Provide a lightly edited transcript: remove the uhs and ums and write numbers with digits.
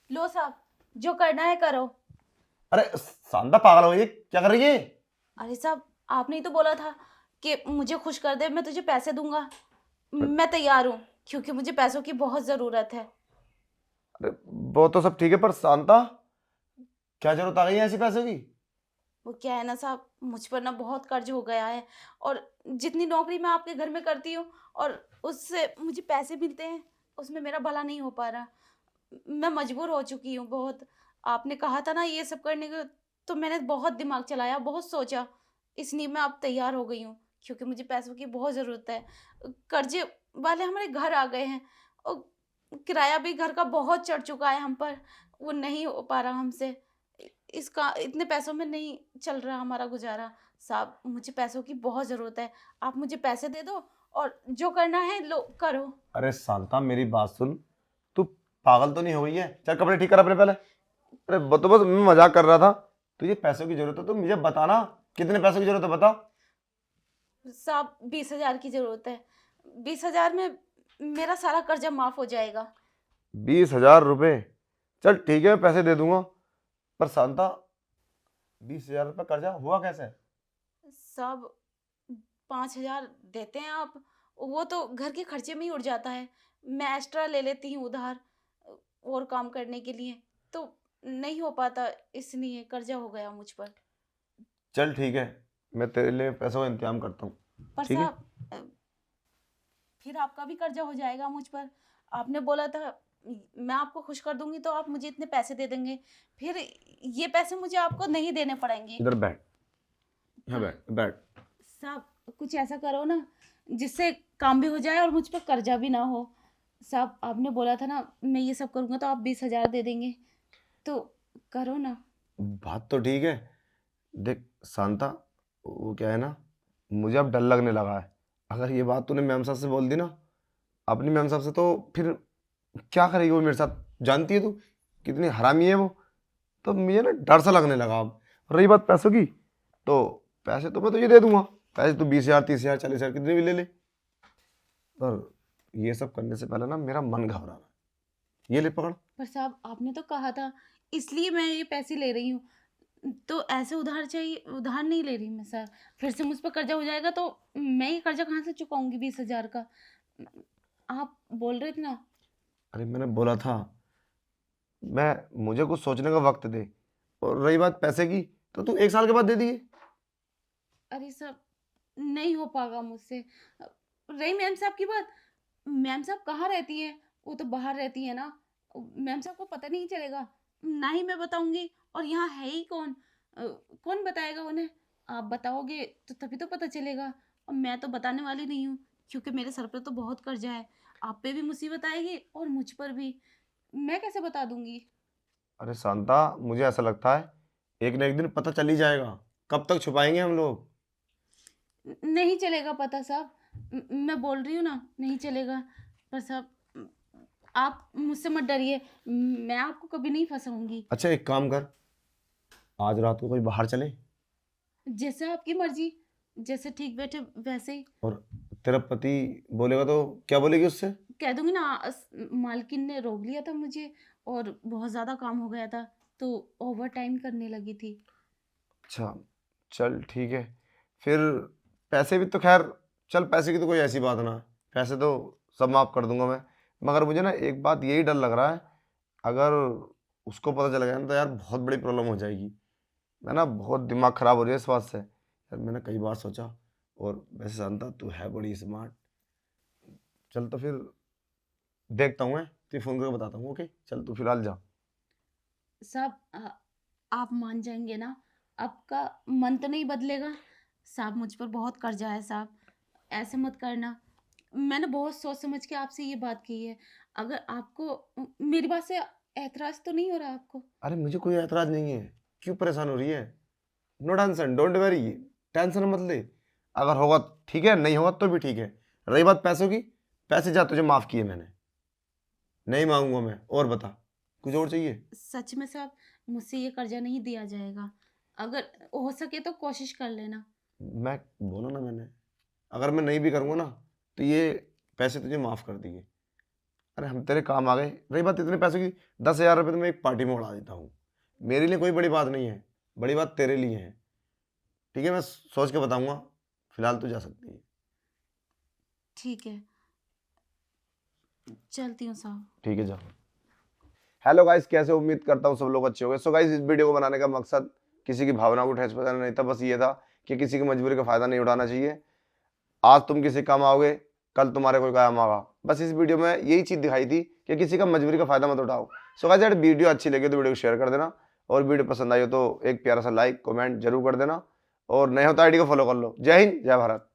लो साहब, जो करना है करो। अरे शांता पागल हो गई है? क्या कर रही है? अरे साहब, आपने ही तो बोला था कि मुझे खुश कर दे, मैं तुझे पैसे दूंगा। मैं तैयार हूँ, क्योंकि मुझे पैसों की बहुत ज़रूरत है। अरे वो तो सब ठीक है, पर शांता क्या जरूरत आ गई है ऐसी पैसों की? वो क्या है ना साहब, मुझ पर ना बहुत कर्ज हो गया है। और जितनी नौकरी मैं आपके घर में करती हूँ और उससे मुझे पैसे मिलते हैं, उसमें मेरा भला नहीं हो पा रहा। मैं मजबूर हो चुकी हूँ बहुत। आपने कहा था ना ये सब करने को, तो मैंने बहुत दिमाग चलाया, बहुत सोचा। इसलिए मैं अब तैयार हो गई हूँ, क्योंकि मुझे पैसों की बहुत ज़रूरत है। कर्जे वाले हमारे घर आ गए हैं और किराया भी घर का बहुत चढ़ चुका है हम पर। वो नहीं हो पा रहा हमसे। इसका इतने पैसों में नहीं चल रहा हमारा गुजारा। साहब, मुझे पैसों की बहुत ज़रूरत है। आप मुझे पैसे दे दो और जो करना है लो करो। अरे शांता मेरी बात सुन, तू पागल तो नहीं हो गई है? चल कपड़े ठीक कर अपने पहले। अरे वो तो बस मैं मजाक कर रहा था। तुझे पैसों की जरूरत है तो मुझे बताना, कितने पैसों की जरूरत है बता। साहब, 20,000 की ज़रूरत है। 20,000 में मेरा सारा कर्जा माफ़ हो जाएगा। 20,000 रुपये? चल ठीक है, मैं पैसे दे दूंगा। पर शांता 20,000 रुपये कर्जा हुआ कैसे? साहब, 5,000 देते हैं आप, वो तो घर के खर्चे में ही उड़ जाता है। मैं एक्स्ट्रा ले लेती हूँ उधार और काम करने के लिए, तो नहीं हो पाता, इसलिए कर्जा हो गया मुझ पर। चल ठीक है, मैं तेरे लिए पैसों का इंतजाम करता हूँ। पर ठीक है। साहब, फिर आपका भी कर्जा हो जाएगा मुझ पर। आपने बोला था मैं आपको खुश कर दूंगी तो आप मुझे इतने पैसे दे देंगे। फिर ये पैसे मुझे आपको नहीं देने पड़ेंगे। इधर बैठ, यहाँ हाँ, बैठ बैठ। साहब कुछ ऐसा करो ना जिससे काम भी हो जाए और मुझ पर कर्जा भी ना हो। साहब, आपने बोला था ना मैं ये सब करूँगा तो आप 20,000 दे देंगे, तो करो ना। बात तो ठीक है। देख शांता, वो क्या है ना, मुझे अब डर लगने लगा है। अगर ये बात तूने मैम साहब से बोल दी ना, अपनी मैम साहब से, तो फिर क्या करेगी वो मेरे साथ? जानती है तू कितनी हरामी है वो। तो मुझे ना डर सा लगने लगा अब। रही बात पैसों की, तो पैसे तो मैं तुझे दे दूंगा। पैसे तो 20,000, 30,000, 40,000 कितने भी ले ले। पर ये सब करने से पहले ना मेरा मन घबरा रहा है। ये ले पकड़। पर साहब, आपने तो कहा था, इसलिए मैं ये पैसे ले रही हूँ। तो ऐसे उधार चाहिए, उधार नहीं ले रही मैं सर। फिर से मुझ पर कर्जा हो जाएगा तो मैं ये कर्जा कहाँ से चुकाऊंगी 20,000 का? आप बोल रहे थे ना। अरे मैंने बोला था, मुझे कुछ सोचने का वक्त दे। और रही बात पैसे की, तो तू 1 साल के बाद दे दिए। अरे सब नहीं हो पाएगा मुझसे। रही मैम साहब की बात, मैम साहब कहाँ रहती हैं? वो तो बाहर रहती है ना। मैम साहब को पता नहीं चलेगा, ना ही मैं बताऊंगी। और यहाँ है ही कौन? कौन बताएगा उन्हें? आप बताओगे तो तभी तो पता चलेगा। और मैं तो बताने वाली नहीं हूँ, क्योंकि मेरे सर पे तो बहुत कर्जा है। आप पे भी मुसीबत आएगी और मुझ पर भी। मैं कैसे बता दूंगी? अरे शांता, मुझे ऐसा लगता है एक ना एक दिन पता चल ही जाएगा। कब तक छुपाएंगे हम लोग? नहीं चलेगा पता साहब। मैं बोल रही हूँ ना, नहीं चलेगा। पर साहब, आप मुझसे मत डरिए। मैं आपको कभी नहीं फंसाऊंगी। अच्छा एक काम कर, आज रात को कोई बाहर चले। जैसे आपकी मर्जी, जैसे ठीक बैठे वैसे ही। और तेरा पति बोलेगा तो क्या बोलेगी उससे? कह दूंगी ना, मालकिन ने रोक लिया था मुझे और बहुत ज़्यादा काम हो गया था, तो ओवर टाइम करने लगी थी। अच्छा चल ठीक है। फिर पैसे भी तो खैर, चल पैसे की तो कोई ऐसी बात ना है। पैसे तो सब माफ़ कर दूंगा मैं। मगर मुझे ना एक बात यही डर लग रहा है, अगर उसको पता चल गया ना तो यार बहुत बड़ी प्रॉब्लम हो जाएगी। मैं ना बहुत दिमाग ख़राब हो रही है इस बात से यार। मैंने कई बार सोचा। और वैसे शांता तू है बड़ी स्मार्ट। चल तो फिर देखता हूँ, मैं तुझे फ़ोन करके बताता हूँ। ओके चल तू फिलहाल जा। साहब, आप मान जाएंगे ना? आपका मन तो नहीं बदलेगा? साहब, मुझ पर बहुत कर्जा है साहब। ऐसे मत करना। मैंने बहुत सोच समझ के आपसे ये बात की है। अगर आपको मेरी बात से ऐतराज तो नहीं हो रहा आपको? अरे मुझे कोई एतराज़ नहीं है। क्यों परेशान हो रही है? No tension, don't worry. Tension मत ले। अगर होगा तो ठीक है, नहीं होगा तो भी ठीक है। रही बात पैसों की, पैसे जा तुझे माफ़ किए मैंने, नहीं मांगूंगा मैं। और बता, कुछ और चाहिए? सच में साहब, मुझसे ये कर्जा नहीं दिया जाएगा। अगर हो सके तो कोशिश कर लेना। मैं बोला ना मैंने, अगर मैं नहीं भी करूँगा ना तो ये पैसे तुझे माफ़ कर दिए। अरे हम तेरे काम आ गए। रही बात इतने पैसों की, 10,000 रुपये तो मैं एक पार्टी में उड़ा देता हूँ। मेरे लिए कोई बड़ी बात नहीं है, बड़ी बात तेरे लिए है। ठीक है, मैं सोच के बताऊंगा। फिलहाल तू जा सकती है। ठीक है, चलती हूँ साहब। ठीक है, जाओ। हेलो गाइस, कैसे हो? उम्मीद करता हूँ सब लोग अच्छे होंगे। सो गाइस, इस वीडियो को बनाने का मकसद किसी की भावना को ठेस पहुंचाना नहीं था, बस ये था कि किसी की मजबूरी का फायदा नहीं उठाना चाहिए। आज तुम किसी काम आओगे, कल तुम्हारे कोई काम आएगा। बस इस वीडियो में यही चीज़ दिखाई थी कि किसी का मजबूरी का फायदा मत उठाओ। सो गाइस, यार वीडियो अच्छी लगी तो वीडियो को शेयर कर देना, और वीडियो पसंद आई हो तो एक प्यारा सा लाइक कमेंट जरूर कर देना, और नए हो तो आईडी को फॉलो कर लो। जय हिंद, जय भारत।